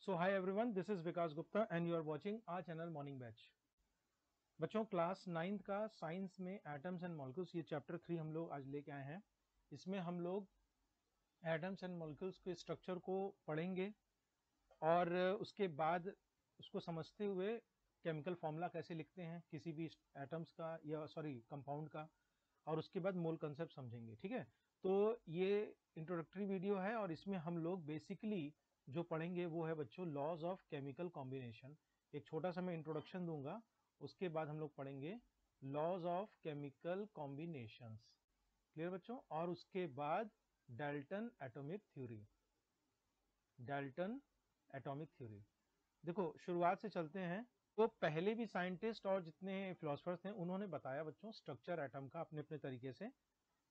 So hi everyone, this is Vikas Gupta and you are watching our channel morning batch. बच्चों, class 9th का science में atoms and molecules ये chapter 3 हम लोग आज लेके आए हैं। इसमें हम लोग एटम्स एंड मॉलिक्यूल्स के स्ट्रक्चर को पढ़ेंगे और उसके बाद उसको समझते हुए केमिकल फॉर्मूला कैसे लिखते हैं किसी भी एटम्स का या कंपाउंड का, और उसके बाद मोल कंसेप्ट समझेंगे। ठीक है, तो ये इंट्रोडक्टरी वीडियो है और इसमें हम लोग बेसिकली जो पढ़ेंगे वो है बच्चों लॉज ऑफ केमिकल कॉम्बिनेशन। एक छोटा सा मैं इंट्रोडक्शन दूंगा, उसके बाद हम लोग पढ़ेंगे laws of chemical combinations. Clear बच्चों? और उसके बाद Dalton atomic theory. Dalton atomic theory, देखो शुरुआत से चलते हैं। तो पहले भी साइंटिस्ट और जितने फिलोसफर्स थे उन्होंने बताया बच्चों स्ट्रक्चर एटम का अपने अपने तरीके से,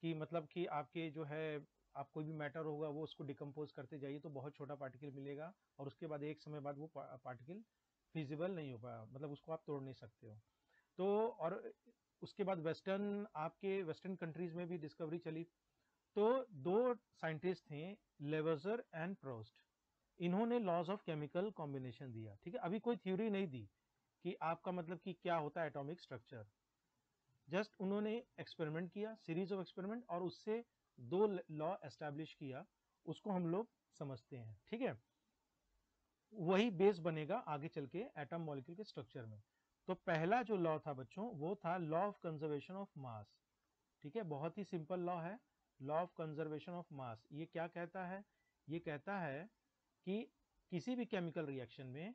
कि मतलब कि आपके जो है आप कोई भी मैटर होगा वो उसको डिकम्पोज करते जाइए तो बहुत छोटा पार्टिकल मिलेगा, और उसके बाद एक समय बाद वो पार्टिकल फिजिबल नहीं हो पाया, मतलब उसको आप तोड़ नहीं सकते हो। तो और उसके बाद वेस्टर्न कंट्रीज में भी डिस्कवरी चली। तो दो साइंटिस्ट थे, लेवजर एंड प्रोस्ट। इन्होंने लॉज ऑफ केमिकल कॉम्बिनेशन दिया। ठीक है, अभी कोई थ्योरी नहीं दी कि आपका मतलब कि क्या होता है एटॉमिक स्ट्रक्चर। जस्ट उन्होंने एक्सपेरिमेंट किया, सीरीज ऑफ एक्सपेरिमेंट, और उससे दो लॉ एस्टैब्लिश किया, उसको हम लोग समझते हैं। ठीक है, वही बेस बनेगा आगे चल के एटम मॉलिक्यूल के स्ट्रक्चर में। तो पहला जो लॉ था बच्चों वो था law of conservation of mass. ठीक है, बहुत ही सिंपल लॉ है, law of conservation of mass. ये क्या कहता है? ये कहता है कि किसी भी केमिकल रिएक्शन में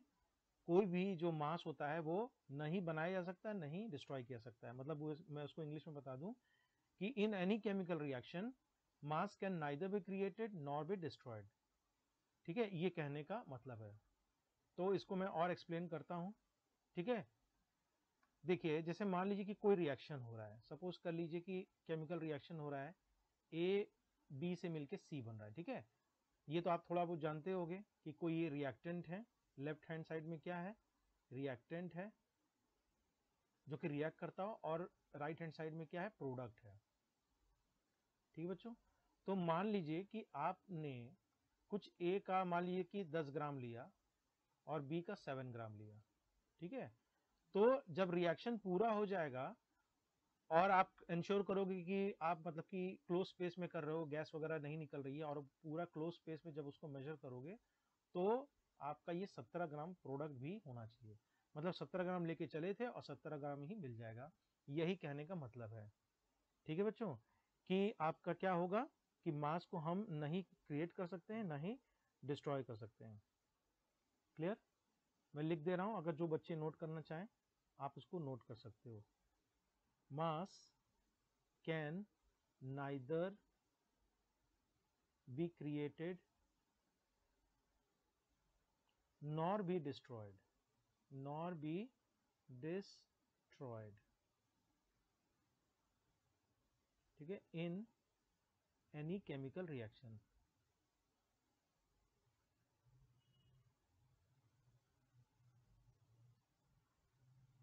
कोई भी जो मास होता है वो नहीं बनाया जा सकता, नहीं डिस्ट्रॉय किया सकता है। मतलब मैं उसको इंग्लिश में बता दूं कि in any chemical reaction mass can neither be created nor be destroyed. ठीक है, ये कहने का मतलब है। तो इसको मैं और एक्सप्लेन करता हूं। ठीक है, देखिए जैसे मान लीजिए कि कोई रिएक्शन हो रहा है, सपोज कर लीजिए कि केमिकल रिएक्शन हो रहा है, ए बी से मिलके सी बन रहा है। ठीक है, ये तो आप थोड़ा बहुत जानते होंगे कि कोई ये रिएक्टेंट है, लेफ्ट हैंड साइड में क्या है, रिएक्टेंट है जो कि रिएक्ट करता हो, और राइट हैंड साइड में क्या है, प्रोडक्ट है। ठीक है बच्चों, तो मान लीजिए कि आपने कुछ ए का मान लीजिए कि 10 ग्राम लिया और बी का 7 ग्राम लिया। ठीक है, तो जब रिएक्शन पूरा हो जाएगा और आप इंश्योर करोगे कि आप मतलब कि क्लोज स्पेस में कर रहे हो, गैस वगैरह नहीं निकल रही है, और पूरा क्लोज स्पेस में जब उसको मेजर करोगे तो आपका ये 17 ग्राम प्रोडक्ट भी होना चाहिए। मतलब 17 ग्राम लेके चले थे और 17 ग्राम ही मिल जाएगा, यही कहने का मतलब है। ठीक है बच्चों, कि आपका क्या होगा कि मास को हम नहीं क्रिएट कर सकते हैं, नहीं डिस्ट्रॉय कर सकते हैं। क्लियर? मैं लिख दे रहा हूं, अगर जो बच्चे नोट करना चाहें आप उसको नोट कर सकते हो। मास can neither be created nor be destroyed, nor be destroyed। ठीक है, in any chemical reaction.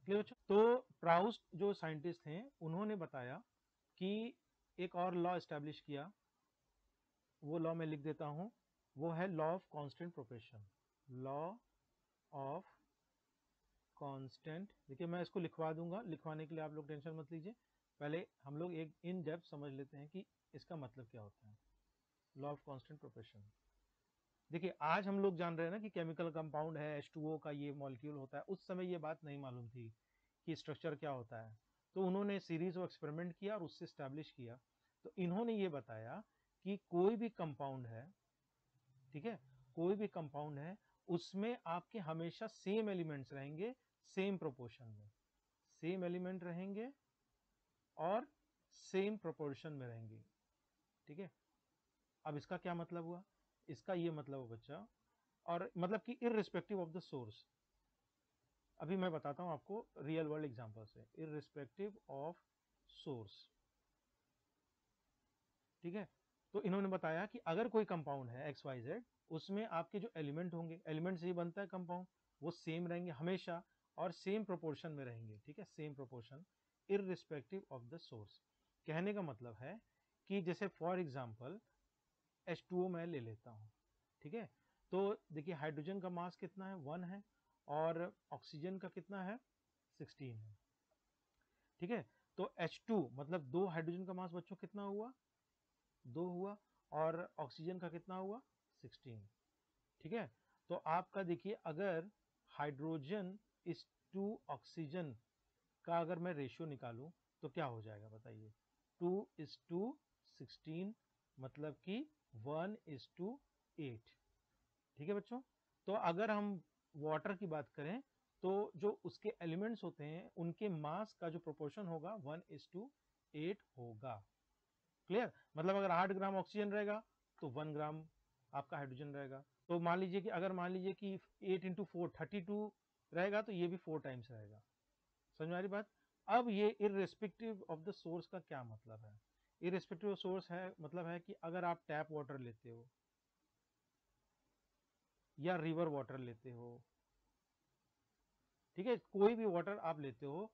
Clear बच्चों? तो प्राउस्ट जो साइंटिस्ट हैं उन्होंने बताया कि एक और लॉ एस्टैब्लिश किया, वो लॉ मैं लिख देता हूं, वो है law of constant proportion. Law of constant, देखिए मैं इसको लिखवा दूंगा, लिखवाने के लिए आप लोग टेंशन मत लीजिए, पहले हम लोग एक इन डेप्थ समझ लेते हैं कि इसका मतलब क्या होता है लॉ ऑफ कांस्टेंट प्रोपेशन। देखिए आज हम लोग जान रहे हैं ना कि केमिकल कंपाउंड है, H2O का ये मॉलिक्यूल होता है, उस समय ये बात नहीं मालूम थी कि स्ट्रक्चर क्या होता है। तो उन्होंने सीरीज ऑफ एक्सपेरिमेंट किया और उससे स्टैब्लिश किया। तो इन्होंने ये बताया कि कोई भी कंपाउंड है, ठीक है, कोई भी कंपाउंड है, उसमें आपके हमेशा सेम एलिमेंट्स रहेंगे, सेम प्रोपोर्शन में, सेम एलिमेंट रहेंगे और सेम प्रोपोर्शन में रहेंगे। ठीक है, अब इसका क्या मतलब हुआ? इसका ये मतलब हो बच्चा, और मतलब कि इररिस्पेक्टिव ऑफ द सोर्स। अभी मैं बताता हूं आपको रियल वर्ल्ड एग्जांपल से, इररिस्पेक्टिव ऑफ सोर्स। ठीक है, तो इन्होंने बताया कि अगर कोई कंपाउंड है XYZ, उसमें आपके जो एलिमेंट होंगे, एलिमेंट से ही बनता है कंपाउंड, वो सेम रहेंगे हमेशा और सेम प्रोपोर्शन में रहेंगे। ठीक है, same proportion, irrespective of the source. कहने का मतलब है कि जैसे फॉर एग्जांपल H2O मैं ले लेता हूं। ठीक है, तो देखिए हाइड्रोजन का मास कितना है 1 है और ऑक्सीजन का कितना है 16 है। ठीक है, तो H2 मतलब 2 हाइड्रोजन का मास बच्चों कितना हुआ 2 हुआ और ऑक्सीजन का कितना हुआ 16। ठीक है, तो आपका देखिए अगर हाइड्रोजन इस टू ऑक्सीजन का अगर मैं रेशियो निकालूं तो क्या हो जाएगा बताइए 2:16 मतलब कि 1:8। ठीक है बच्चों, तो अगर हम वाटर की बात करें तो जो उसके एलिमेंट्स होते हैं उनके मास का जो प्रोपोर्शन होगा 1:8 होगा। क्लियर, मतलब अगर 8 ग्राम ऑक्सीजन रहेगा तो 1 ग्राम आपका हाइड्रोजन रहेगा। तो मान लीजिए कि अगर मान लीजिए कि 8 इंटू 4 32 रहेगा तो ये भी 4 टाइम्स रहेगा। समझ में आ रही बात। अब ये इररेस्पेक्टिव ऑफ द सोर्स का क्या मतलब है, इररेस्पेक्टिव ऑफ सोर्स है मतलब है कि अगर आप टैप वाटर लेते हो या रिवर वाटर लेते हो, ठीक है, कोई भी वाटर आप लेते हो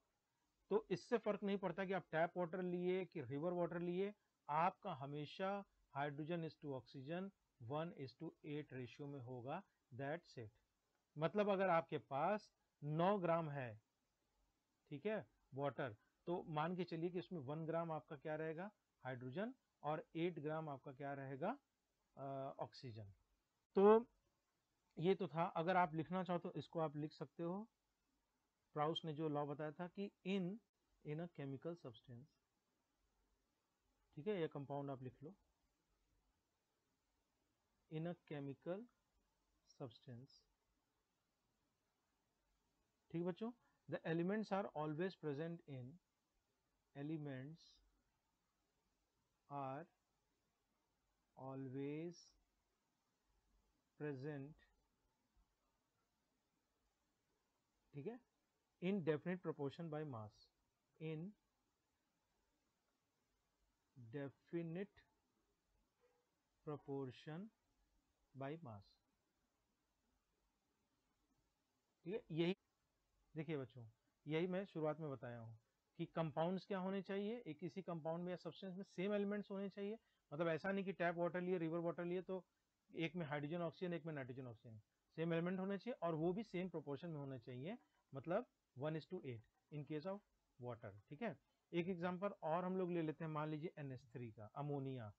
तो इससे फर्क नहीं पड़ता कि आप टैप वाटर लिए कि रिवर वाटर लिए, आपका हमेशा hydrogen is to oxygen 1:8 ratio में होगा। That's it. मतलब अगर आपके पास 9 ग्राम है, ठीक है, वाटर, तो मान के चलिए कि उसमें 1 ग्राम आपका क्या रहेगा हाइड्रोजन और 8 ग्राम आपका क्या रहेगा ऑक्सीजन। तो ये तो था, अगर आप लिखना चाहो तो इसको आप लिख सकते हो। प्राउस ने जो लॉ बताया था कि इन अ केमिकल सब्सटेंस, ठीक है, ये कंपाउंड आप लिख लो, इन अ केमिकल सब्सटेंस। ठीक है बच्चों, the elements are always present in, elements are always present, ठीक है, in definite proportion by mass, in definite proportion by mass. ठीक है, यही देखिए बच्चों, यही मैं शुरुआत में बताया हूँ कि कंपाउंड्स क्या होने चाहिए, एक किसी कंपाउंड में या सब्सटेंस में सेम एलिमेंट्स होने चाहिए। मतलब ऐसा नहीं कि टैप वाटर लिए रिवर वाटर लिए तो एक में हाइड्रोजन ऑक्सीजन एक में नाइट्रोजन ऑक्सीजन, सेम एलिमेंट होने चाहिए और वो भी सेम प्रोपोर्शन में होने चाहिए, मतलब 1:8 इन केस ऑफ वाटर। ठीक है, एक एग्जाम्पल और हम लोग ले लेते हैं, मान लीजिए NH3 का, अमोनिया।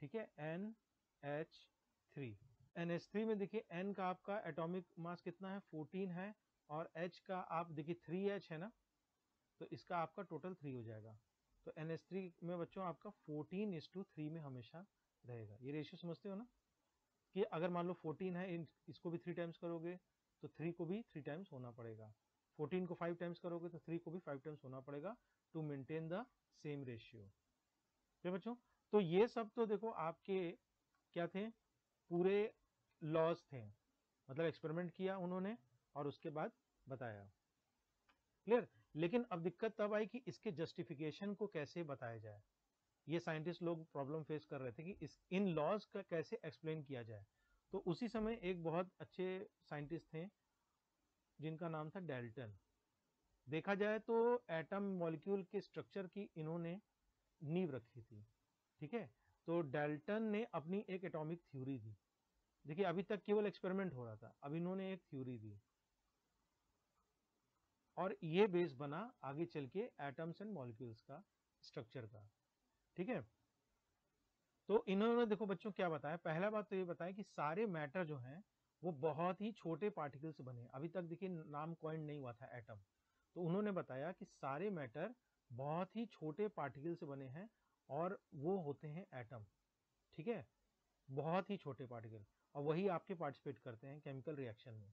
ठीक है, NH3, NH3 में देखिए N का आपका एटॉमिक मास कितना है 14 है और H का आप देखिए 3H है ना, तो इसका आपका टोटल 3 हो जाएगा। तो NH3 में बच्चों आपका 14:3 में हमेशा रहेगा। ये रेशियो समझते हो ना, कि अगर मान लो 14 है, इसको भी 3 टाइम्स करोगे तो 3 को भी 3 टाइम्स होना पड़ेगा, 14 को 5 टाइम्स करोगे तो 3 को भी 5 टाइम्स होना पड़ेगा to maintain the same ratio. ठीक है बच्चों, तो ये सब तो देखो आपके क्या थे, पूरे लॉज थे, मतलब एक्सपेरिमेंट किया उन्होंने और उसके बाद बताया। क्लियर, लेकिन अब दिक्कत तब आई कि इसके जस्टिफिकेशन को कैसे बताया जाए। ये साइंटिस्ट लोग प्रॉब्लम फेस कर रहे थे कि इस इन लॉज का कैसे एक्सप्लेन किया जाए। तो उसी समय एक बहुत अच्छे साइंटिस्ट थे जिनका नाम था डाल्टन। देखा जाए तो एटम मॉलिक्यूल के स्ट्रक्चर की इन्होंने नींव रखी थी। ठीक है, तो डाल्टन ने अपनी एक एटॉमिक थ्योरी दी। देखिए अभी तक केवल एक्सपेरिमेंट हो रहा था, अब इन्होंने एक थ्योरी दी और ये बेस बना आगे चल के एटम्स एंड मॉलिक्यूल्स का स्ट्रक्चर का। ठीक है, तो इन्होंने देखो बच्चों क्या बताया, पहला बात तो ये बताया कि सारे मैटर जो हैं वो बहुत ही छोटे पार्टिकल से बने। अभी तक देखिए नाम कॉइन नहीं हुआ था एटम, तो उन्होंने बताया कि सारे मैटर बहुत ही छोटे पार्टिकल से बने हैं और वो होते हैं एटम। ठीक है, बहुत ही छोटे पार्टिकल, और वही आपके पार्टिसिपेट करते हैं केमिकल रिएक्शन में।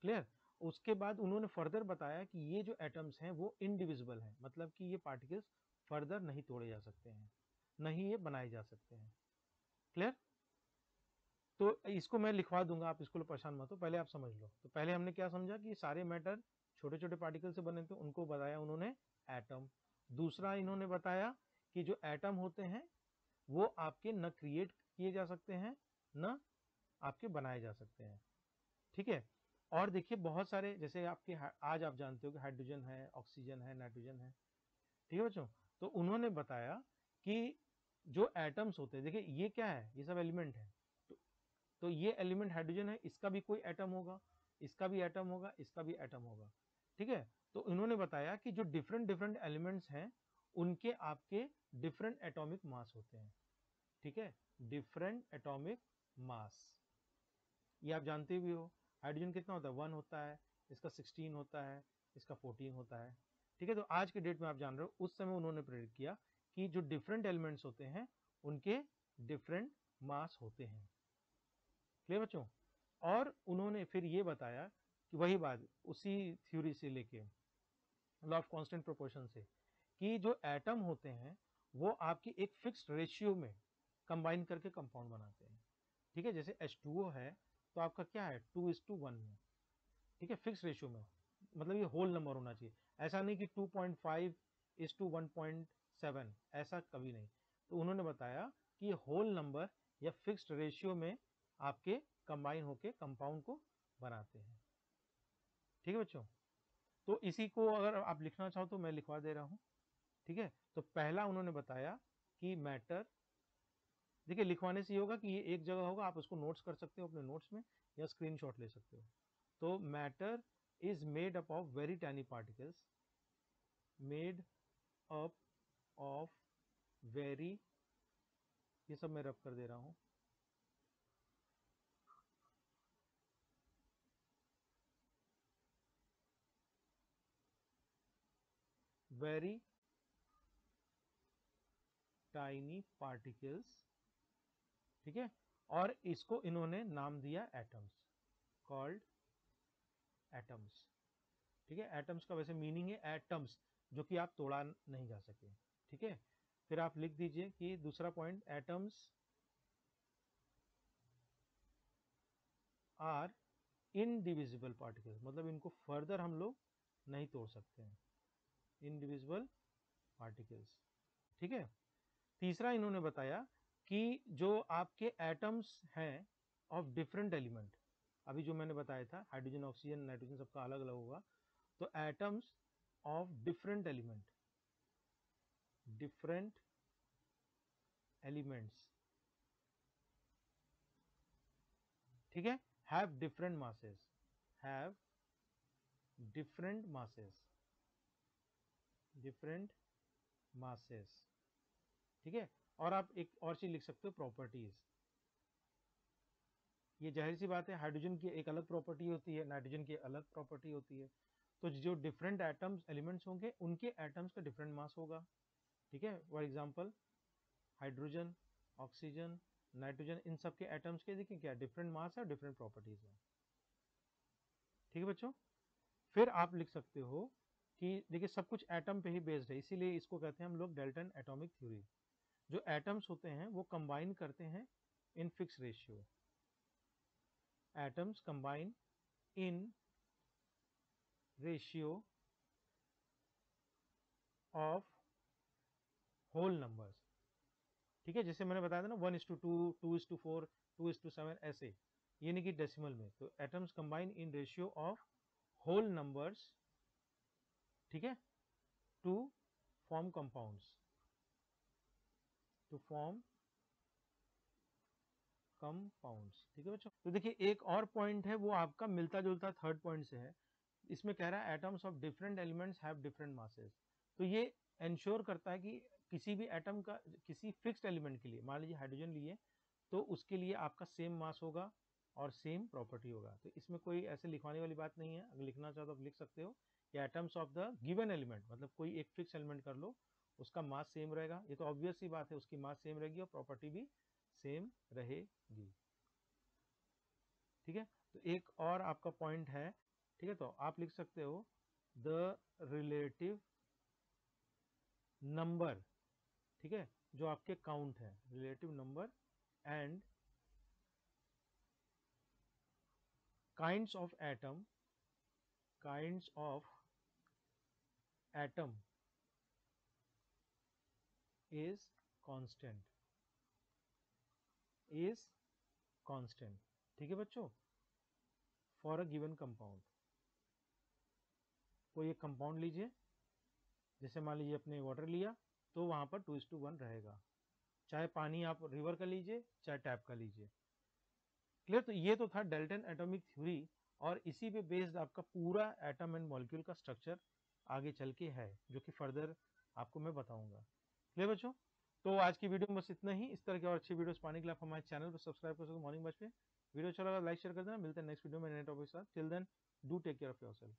क्लियर, उसके बाद उन्होंने फर्दर बताया कि ये जो एटम्स हैं वो इनडिविजिबल हैं, मतलब कि ये पार्टिकल्स फर्दर नहीं तोड़े जा सकते हैं, नहीं ये बनाए जा सकते हैं। क्लियर, तो इसको मैं लिखवा दूंगा, आप इसको परेशान मत हो, पहले आप समझ लो। तो पहले हमने क्या समझा कि सारे मैटर छोटे छोटे पार्टिकल से बने थे, उनको बताया उन्होंने एटम। दूसरा इन्होंने बताया कि जो एटम होते हैं वो आपके न क्रिएट किए जा सकते हैं न आपके बनाए जा सकते हैं। ठीक है, और देखिए बहुत सारे, जैसे आपके आज आप जानते हो कि हाइड्रोजन है, ऑक्सीजन है, नाइट्रोजन है। ठीक है बच्चों, तो उन्होंने बताया कि जो एटम्स होते हैं, देखिए ये क्या है, ये सब एलिमेंट है। तो तो ये एलिमेंट हाइड्रोजन है, इसका भी कोई एटम होगा, इसका भी एटम होगा, इसका भी एटम होगा, ठीक है। तो इन्होंने बताया कि जो डिफरेंट डिफरेंट एलिमेंट्स हैं उनके आपके डिफरेंट एटॉमिक मास होते हैं, ठीक है, डिफरेंट एटॉमिक मास। ये आप जानते भी हो, हाइड्रोजन कितना होता है, 1 होता है, इसका 16 होता है, इसका 14 होता है, ठीक है। तो आज के डेट में आप जान रहे हो, उस समय उन्होंने प्रेडिक्ट किया कि जो डिफरेंट एलिमेंट्स होते हैं उनके डिफरेंट मास होते हैं। क्लियर बच्चों? और उन्होंने फिर ये बताया कि वही बात उसी थ्योरी से लेके लॉ ऑफ कांस्टेंट प्रोपोर्शन से, कि जो एटम होते हैं वो आपकी एक फिक्स्ड रेशियो में कंबाइन करके कंपाउंड बनाते हैं, ठीक है। जैसे H2O है तो आपका क्या है, 2:1 में, ठीक है, फिक्स रेशियो में, मतलब ये होल नंबर होना चाहिए, ऐसा नहीं कि 2.5:1.7, ऐसा कभी नहीं। तो उन्होंने बताया कि ये होल नंबर या फिक्स्ड रेशियो में आपके कंबाइन होके कंपाउंड को बनाते हैं, ठीक है बच्चों। तो इसी को अगर आप लिखना चाहो तो मैं लिखवा दे रहा हूँ, ठीक है। तो पहला उन्होंने बताया कि मैटर, देखिए लिखवाने से ये होगा कि ये एक जगह होगा, आप उसको नोट्स कर सकते हो अपने नोट्स में या स्क्रीनशॉट ले सकते हो। तो matter is made up of very tiny particles, made up of very, ये सब मैं रब कर दे रहा हूं, very tiny particles, ठीक है। और इसको इन्होंने नाम दिया एटम्स, कॉल्ड एटम्स, ठीक है। एटम्स का वैसे मीनिंग है एटम्स, जो कि आप तोड़ा नहीं जा सके, ठीक है। फिर आप लिख दीजिए कि दूसरा point, atoms are indivisible particles, मतलब इनको फर्दर हम लोग नहीं तोड़ सकते हैं, इनडिविजिबल पार्टिकल्स, ठीक है। तीसरा इन्होंने बताया कि जो आपके एटम्स हैं ऑफ डिफरेंट एलिमेंट, अभी जो मैंने बताया था हाइड्रोजन ऑक्सीजन नाइट्रोजन सबका अलग अलग होगा, तो atoms of different element, different elements, ठीक है, have different masses, have different masses, different masses, ठीक है। और आप एक और चीज लिख सकते हो, प्रॉपर्टीज। ये जाहिर सी बात है, हाइड्रोजन की एक अलग प्रॉपर्टी होती है, नाइट्रोजन की अलग प्रॉपर्टी होती है, तो जो डिफरेंट एटम्स एलिमेंट्स होंगे उनके एटम्स का डिफरेंट मास होगा, ठीक है। For example hydrogen, oxygen, nitrogen, इन सब के एटम्स के देखिए क्या डिफरेंट मास है, डिफरेंट प्रॉपर्टीज है, ठीक है बच्चों। फिर आप लिख सकते हो कि देखिए सब कुछ एटम पे ही बेस्ड है, इसीलिए इसको कहते हैं हम लोग डेल्टन एटॉमिक थ्योरी। जो एटम्स होते हैं वो कंबाइन करते हैं in fix ratio, atoms combine in ratio of whole numbers, ठीक है। जैसे मैंने बताया था ना 1:2, 2:4, 2:7, ऐसे, ये नहीं कि डेसिमल में। तो atoms combine in ratio of whole numbers, ठीक है, to form compounds, to form compounds, ठीक है बच्चों। तो देखिए एक और पॉइंट है वो आपका मिलता जुलता थर्ड पॉइंट से है, इसमें कह रहा है atoms of different elements have different masses. तो ये इंश्योर करता है कि किसी भी एटम का किसी फिक्स्ड एलिमेंट के लिए, मान लीजिए हाइड्रोजन लिए, तो उसके लिए आपका सेम मास होगा और सेम प्रॉपर्टी होगा। तो इसमें कोई ऐसे लिखवाने वाली बात नहीं है, अगर लिखना चाहो तो आप लिख सकते हो कि atoms of the given element, मतलब कोई एक फिक्स एलिमेंट कर लो, उसका मास सेम रहेगा, ये तो ऑब्वियस सी बात है, उसकी मास सेम रहेगी और प्रॉपर्टी भी सेम रहेगी, ठीक है। तो एक और आपका पॉइंट है, ठीक है, तो आप लिख सकते हो द रिलेटिव नंबर, ठीक है, जो आपके काउंट है, relative number and kinds of atom, kinds of atom is constant, is constant, ठीक है बच्चों, फॉर अ गिवन कंपाउंड। कोई एक कंपाउंड लीजिए, जैसे मान लीजिए अपने वाटर लिया, तो वहां पर 2:1 रहेगा, चाहे पानी आप रिवर का लीजिए चाहे टैप का लीजिए, क्लियर। तो ये तो था डाल्टन एटॉमिक थ्योरी, और इसी पे बेस्ड आपका पूरा एटम एंड मॉलिक्यूल का स्ट्रक्चर आगे चल के है, जो कि फर्दर आपको मैं बताऊंगा। क्लियर बच्चों। तो आज की वीडियो में बस इतना ही। इस तरह की और अच्छी वीडियोस पाने के लिए आप हमारे चैनल पर सब्सक्राइब कर सकते हो मॉर्निंग बैच पे। वीडियो अच्छा लगा लाइक शेयर कर देना। मिलते हैं नेक्स्ट वीडियो में नए टॉपिक के साथ। Till then do take care of yourself.